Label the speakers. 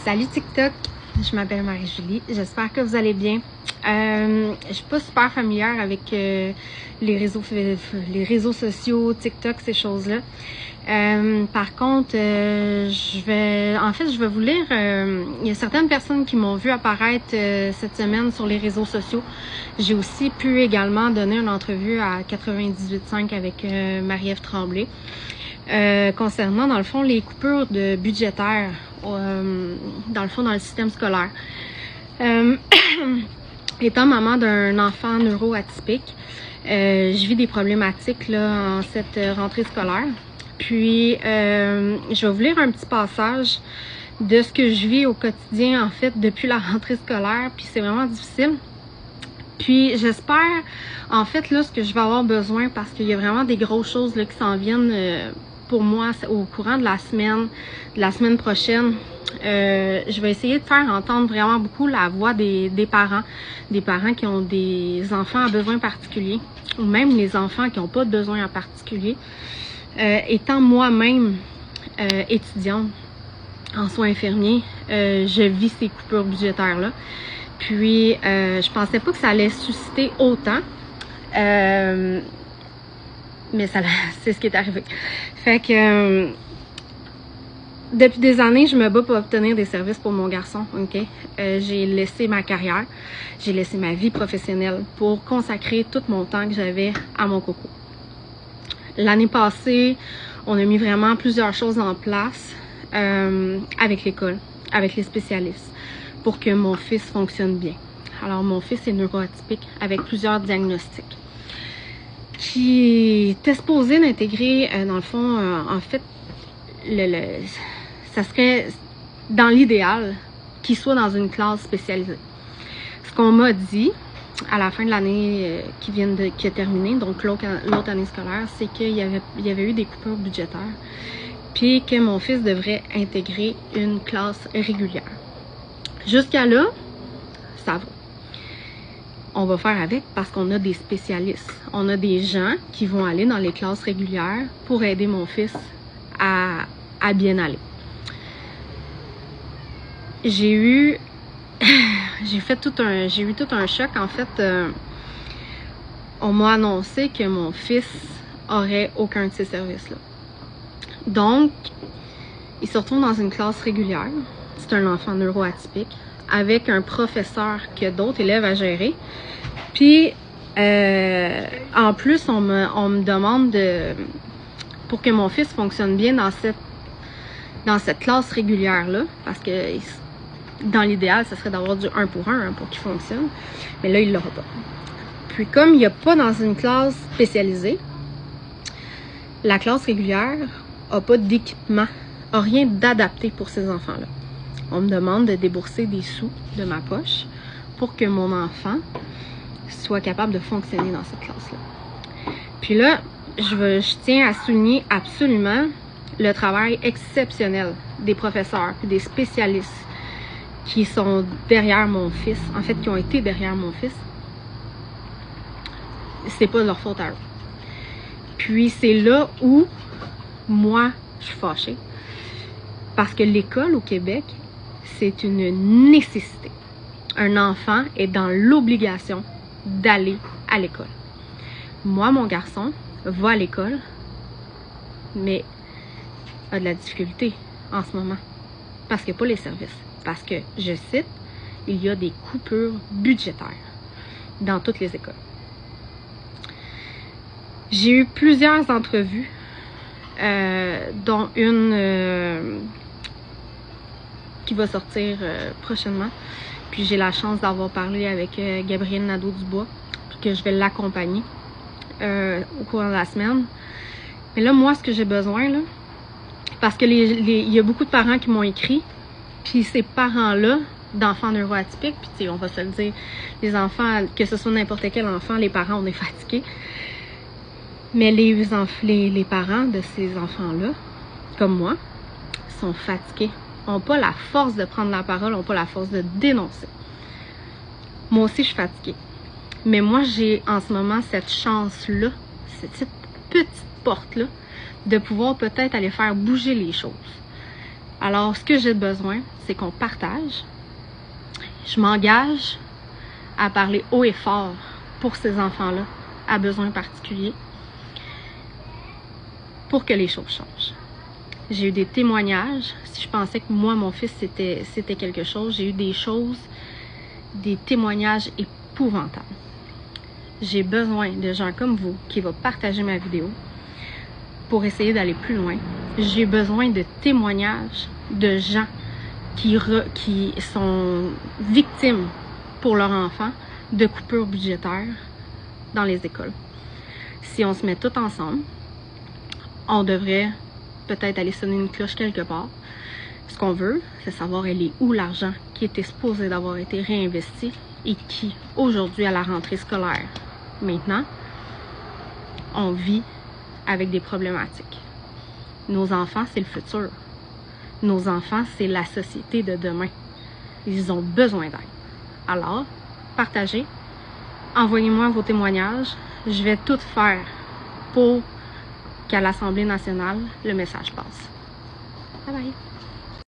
Speaker 1: Salut TikTok, je m'appelle Marie-Julie, j'espère que vous allez bien. Je suis pas super familière avec les réseaux sociaux, TikTok, ces choses-là. Par contre, je vais vous lire. Il y a certaines personnes qui m'ont vu apparaître cette semaine sur les réseaux sociaux. J'ai aussi pu également donner une entrevue à 98.5 avec Marie-Ève Tremblay. Concernant, dans le fond, les coupures de budgétaires, dans le fond, dans le système scolaire. Étant maman d'un enfant neuroatypique, je vis des problématiques là, en cette rentrée scolaire. Puis, je vais vous lire un petit passage de ce que je vis au quotidien, en fait, depuis la rentrée scolaire. Puis, c'est vraiment difficile. Puis, j'espère, en fait, là, ce que je vais avoir besoin, parce qu'il y a vraiment des grosses choses là, qui s'en viennent pour moi au courant de la semaine prochaine. Je vais essayer de faire entendre vraiment beaucoup la voix des parents qui ont des enfants à besoins particuliers, ou même les enfants qui n'ont pas de besoins en particulier. Étant moi-même étudiante en soins infirmiers, je vis ces coupures budgétaires-là. Puis, je pensais pas que ça allait susciter autant, mais c'est ce qui est arrivé. Fait que depuis des années, je me bats pour obtenir des services pour mon garçon, ok? J'ai laissé ma carrière, j'ai laissé ma vie professionnelle pour consacrer tout mon temps que j'avais à mon coco. L'année passée, on a mis vraiment plusieurs choses en place avec l'école, avec les spécialistes, pour que mon fils fonctionne bien. Alors, mon fils est neuroatypique avec plusieurs diagnostics qui était supposé d'intégrer, dans le fond, en fait, ça serait dans l'idéal qu'il soit dans une classe spécialisée. Ce qu'on m'a dit à la fin de l'année qui a terminé, donc l'autre année scolaire, c'est qu'il y avait eu des coupures budgétaires, puis que mon fils devrait intégrer une classe régulière. Jusqu'à là, ça va. On va faire avec parce qu'on a des spécialistes. On a des gens qui vont aller dans les classes régulières pour aider mon fils à bien aller. J'ai eu tout un choc. En fait, on m'a annoncé que mon fils aurait aucun de ces services-là. Donc, il se retrouve dans une classe régulière. C'est un enfant neuroatypique avec un professeur qui a d'autres élèves à gérer. Puis, en plus, on me demande pour que mon fils fonctionne bien dans cette classe régulière-là, parce que dans l'idéal, ça serait d'avoir du 1 pour 1 pour qu'il fonctionne, mais là, il l'aura pas. Puis, comme il n'y a pas dans une classe spécialisée, la classe régulière n'a pas d'équipement, n'a rien d'adapté pour ces enfants-là. On me demande de débourser des sous de ma poche pour que mon enfant soit capable de fonctionner dans cette classe-là. Puis là, je tiens à souligner absolument le travail exceptionnel des professeurs et des spécialistes qui sont derrière mon fils, en fait, qui ont été derrière mon fils. C'est pas de leur faute à eux. Puis c'est là où, moi, je suis fâchée. Parce que l'école au Québec, c'est une nécessité. Un enfant est dans l'obligation d'aller à l'école. Moi, mon garçon va à l'école, mais a de la difficulté en ce moment. Parce qu'il n'y a pas les services. Parce que, je cite, il y a des coupures budgétaires dans toutes les écoles. J'ai eu plusieurs entrevues, dont une qui va sortir prochainement. Puis j'ai la chance d'avoir parlé avec Gabrielle Nadeau-Dubois, puis que je vais l'accompagner au cours de la semaine. Mais là, moi, ce que j'ai besoin, là, parce que il y a beaucoup de parents qui m'ont écrit, puis ces parents-là, d'enfants neuroatypiques, puis tu sais, on va se le dire, les enfants, que ce soit n'importe quel enfant, les parents, on est fatigués. Mais les parents de ces enfants-là, comme moi, sont fatigués. N'ont pas la force de prendre la parole, n'ont pas la force de dénoncer. Moi aussi, je suis fatiguée. Mais moi, j'ai en ce moment cette chance-là, cette petite porte-là, de pouvoir peut-être aller faire bouger les choses. Alors, ce que j'ai besoin, c'est qu'on partage. Je m'engage à parler haut et fort pour ces enfants-là à besoins particuliers pour que les choses changent. J'ai eu des témoignages. Si je pensais que moi, mon fils, c'était quelque chose, j'ai eu des témoignages épouvantables. J'ai besoin de gens comme vous qui vont partager ma vidéo pour essayer d'aller plus loin. J'ai besoin de témoignages de gens qui sont victimes pour leur enfant de coupures budgétaires dans les écoles. Si on se met tous ensemble, on devrait peut-être aller sonner une cloche quelque part. Ce qu'on veut, c'est savoir elle est où l'argent qui était supposé d'avoir été réinvesti et qui, aujourd'hui, à la rentrée scolaire, maintenant, on vit avec des problématiques. Nos enfants, c'est le futur. Nos enfants, c'est la société de demain. Ils ont besoin d'aide. Alors, partagez, envoyez-moi vos témoignages. Je vais tout faire pour qu'à l'Assemblée nationale, le message passe. Bye bye!